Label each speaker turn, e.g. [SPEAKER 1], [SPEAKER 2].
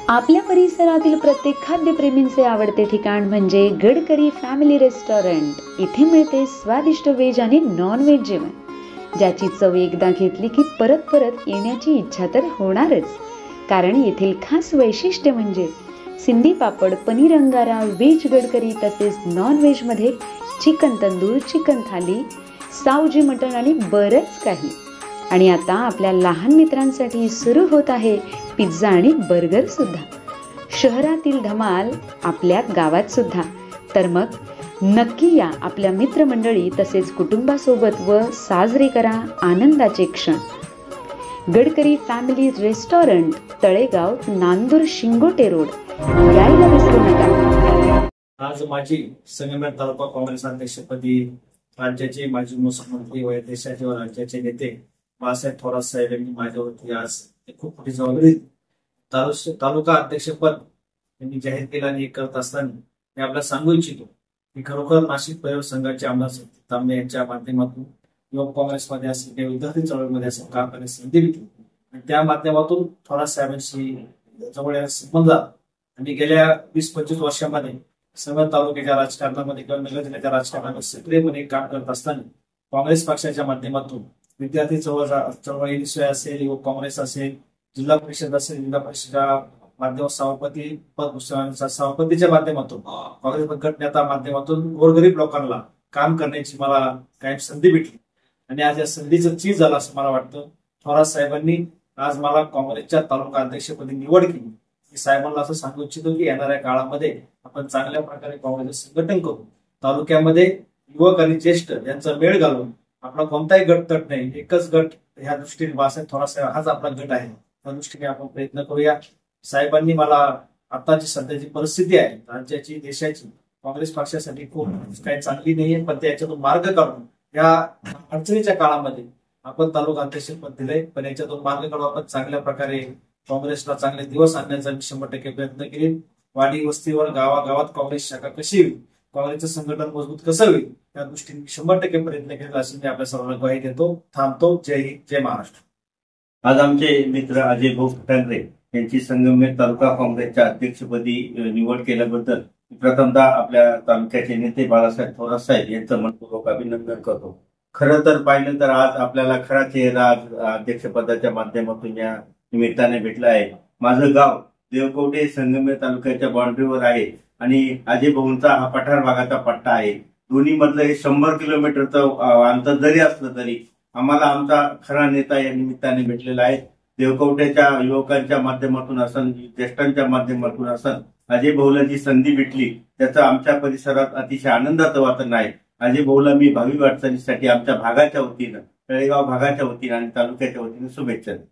[SPEAKER 1] आपल्या परिसरातील प्रत्येक खाद्यप्रेमींचे आवडते ठिकाण म्हणजे गडकरी फॅमिली रेस्टॉरंट। इथे मिळते स्वादिष्ट व्हेज आणि नॉन व्हेज जेवण, ज्याची चव एकदा घेतली की परत परत येण्याची इच्छा तर होणारच। कारण येथील खास वैशिष्ट्य म्हणजे सिंधी पापड, पनीर अंगारा, व्हेज गडकरी तसेच नॉन व्हेज मध्ये चिकन तंदूर, चिकन थाली, सावजी मटण आणि बरंच काही। आणि आता आपल्या लहान मित्रांसाठी सुरू होत आहे पिझ्झा आणि बर्गर सुद्धा। शहरातील धमाल आपल्या गावात सुद्धा। तर मग नक्की या आपल्या मित्रमंडळी तसेच कुटुंबासोबत व साजरे करा आनंदाचे क्षण। Gadkari family restaurant, Talegaon, Nandur, Shingote road, यायला विसरू नका।
[SPEAKER 2] आज माजी संगमेश्वर तालुका काँग्रेस अध्यक्षपदी राज्याचे माजी मुख्यमंत्री व देशाचे व राज्याचे नेते बाळासाहेब थोरात साहेब यांनी माझ्यावरती आज खूप मोठी जबाबदारी तालुका अध्यक्षपद यांनी जाहीर केलं आणि करत असताना मी आपल्याला सांगू इच्छितो की खरोखर नाशिक परिवार संघाचे आमदार तांबे यांच्या माध्यमातून युवक काँग्रेसमध्ये असेल किंवा विद्यार्थी चळवळीमध्ये असेल काम करण्याची संधी भेटली आणि त्या माध्यमातून थोरात साहेबांशी जवळ येण्याचा संबंध आणि गेल्या 20-25 वर्षांमध्ये सर्व तालुक्याच्या राजकारणामध्ये किंवा नगर जिल्ह्याच्या राजकारणामध्ये सक्रियपणे काम करत असताना काँग्रेस पक्षाच्या माध्यमातून विद्यार्थी चळवळी असेल, युवक काँग्रेस असेल, जिल्हा परिषद असेल, जिल्हा परिषदेच्या माध्यम सभापती पद सभापतीच्या माध्यमातून काँग्रेस गट नेता माध्यमातून गोरगरीब लोकांना काम करण्याची मला काही संधी भेटली आणि आज या संधीचं चीज झालं असं मला वाटतं। थोरात साहेबांनी आज मला काँग्रेसच्या तालुका अध्यक्षपदी निवड केली। मी साहेबांना असं सांगू इच्छितो की येणाऱ्या काळामध्ये आपण चांगल्या प्रकारे काँग्रेसचे संघटन करू, तालुक्यामध्ये युवक आणि ज्येष्ठ यांचा मेळ घालून आपला कोणताही गट तट नाही, एकच गट ह्या दृष्टीने बाळासाहेब थोरात साहेब हाच आपला गट आहे, त्या दृष्टीने आपण प्रयत्न करूया। साहेबांनी मला आताची सध्याची परिस्थिती आहे राज्याची, देशाची, काँग्रेस पक्षासाठी खूप काही चांगली नाहीये, पण त्याच्यातून मार्ग काढून या अडचणीच्या काळामध्ये आपण तालुका अध्यक्षपद दिलंय, पण याच्यातून मार्ग काढून आपण चांगल्या प्रकारे काँग्रेसला चांगले दिवस आणण्याचा मी 100% प्रयत्न केले। वाडी वस्तीवर गावागावात काँग्रेस शाखा कशी होईल, काँग्रेसचं संघटन मजबूत कसं होईल, त्या दृष्टीने 100% प्रयत्न केला असे मी आपल्या सर्वांना ग्वाही देतो। थांबतो। जय हिंद, जय महाराष्ट्र।
[SPEAKER 3] आज आमचे मित्र अजय भाऊ फटांगरे यांची संगमेश्वर तालुका काँग्रेसच्या अध्यक्षपदी निवड केल्याबद्दल प्रथमतः आपल्या तालुक्याचे नेते बाळासाहेब थोरात साहेब यांचं मनपूर्वक अभिनंदन करतो। खरं तर पाहिलं तर आज आपल्याला खरा चेहरा अध्यक्षपदाच्या माध्यमातून या निमित्ताने भेटला आहे। माझं गाव देवकोटे संगमेश्वर तालुक्याच्या बाउंड्रीवर आहे आणि अजय भाऊंचा हा पठार भागाचा पट्टा आहे। दोन्ही मधलं हे 100 किलोमीटरचं अंतर जरी असलं तरी आम्हाला आमचा खरा नेता या निमित्ताने भेटलेला आहे। देवकवट्याच्या युवकांच्या माध्यमातून असन, ज्येष्ठांच्या माध्यमातून असन, अजय भाऊला जी संधी भेटली त्याचं आमच्या परिसरात अतिशय आनंदाचं वातावरण आहे। अजय भाऊला मी भावी वाटचालीसाठी आमच्या भागाच्या वतीनं, तळेगाव भागाच्या वतीनं आणि तालुक्याच्या वतीनं शुभेच्छा देतो।